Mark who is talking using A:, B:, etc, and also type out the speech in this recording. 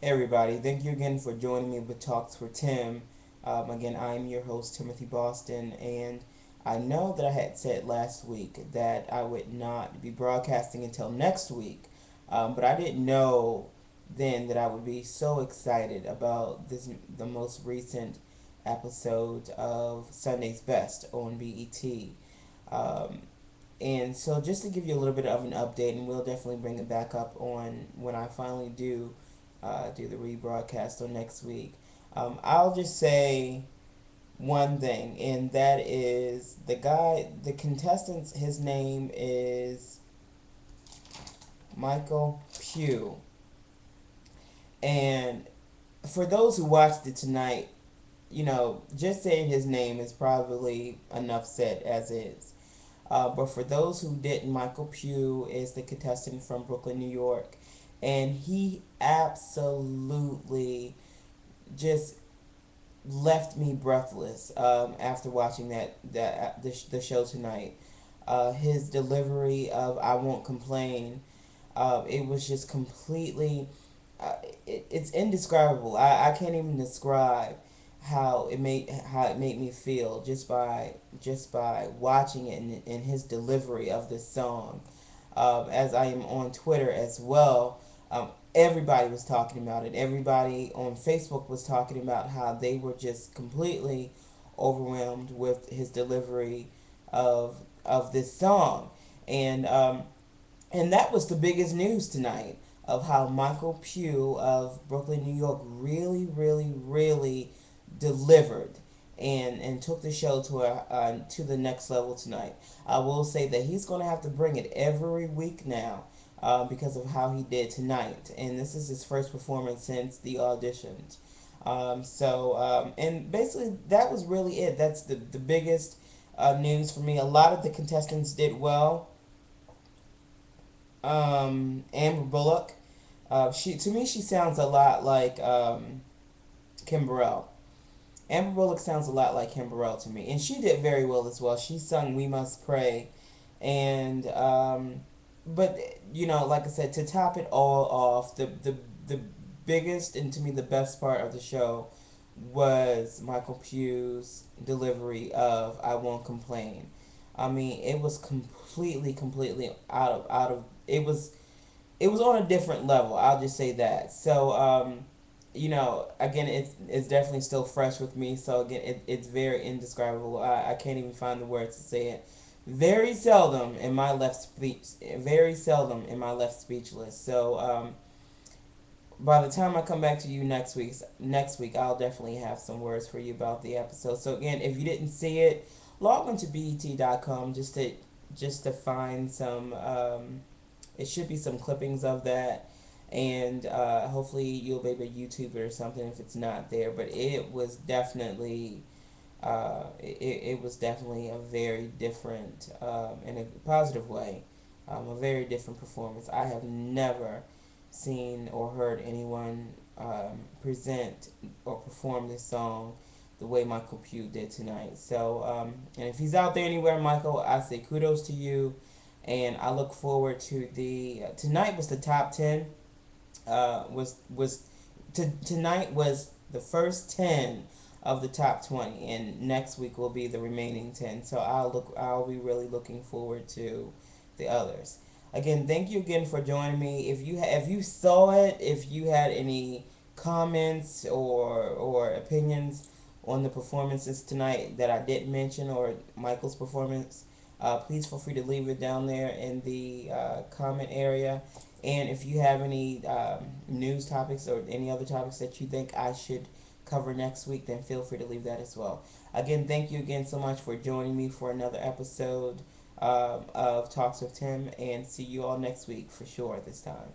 A: Hey everybody, thank you again for joining me with Talks for Tim. Again, I'm your host, Timothy Boston, and I know that I had said last week that I would not be broadcasting until next week, but I didn't know then that I would be so excited about the most recent episode of Sunday's Best on BET. Um, and so, just to give you a little bit of an update, and we'll definitely bring it back up on when I finally do the rebroadcast on next week. I'll just say one thing, and that is the contestant. His name is Michael Pugh, and for those who watched it tonight, just saying his name is probably enough said as is. But for those who didn't, Michael Pugh is the contestant from Brooklyn, New York, and he absolutely just left me breathless after watching the show tonight. His delivery of "I Won't Complain," it was just completely. Uh, it's indescribable. I can't even describe how it made me feel just by watching it and his delivery of this song. As I am on Twitter as well, everybody was talking about it. Everybody on Facebook was talking about how they were just completely overwhelmed with his delivery of this song, and and that was the biggest news tonight of how Michael Pugh of Brooklyn, New York, really, really, really delivered and took the show to the next level tonight. I will say that he's going to have to bring it every week now because of how he did tonight, and this is his first performance since the auditions. And basically that was really it. That's the biggest news for me. A lot of the contestants did well. Amber Bullock, she to me she sounds a lot like Kim Burrell. Amber Bullock sounds a lot like Kim Burrell to me, and she did very well as well. She sung "We Must Pray," and but like I said, to top it all off, the biggest and to me the best part of the show was Michael Pugh's delivery of "I Won't Complain." I mean, it was completely out of it was on a different level. I'll just say that. So, again, it's definitely still fresh with me. So again, it's very indescribable. I can't even find the words to say it. Very seldom in my left speech. Very seldom in my left speechless. So, by the time I come back to you next week, I'll definitely have some words for you about the episode. So again, if you didn't see it, log on to bet.com just to find some. It should be some clippings of that, and hopefully you'll be able to YouTube it or something if it's not there. But it was definitely a very different, in a positive way, a very different performance. I have never seen or heard anyone present or perform this song the way Michael Pugh did tonight. So, and if he's out there anywhere, Michael, I say kudos to you, and I look forward to the tonight was the top 10. Tonight was the first 10 of the top 20, and next week will be the remaining 10. So I'll be really looking forward to the others. Again, thank you again for joining me. If you saw it, if you had any comments or opinions on the performances tonight that I didn't mention or Michael's performance, please feel free to leave it down there in the comment area. And if you have any news topics or any other topics that you think I should cover next week, then feel free to leave that as well. Again, thank you again so much for joining me for another episode of Talks with Tim, and see you all next week for sure this time.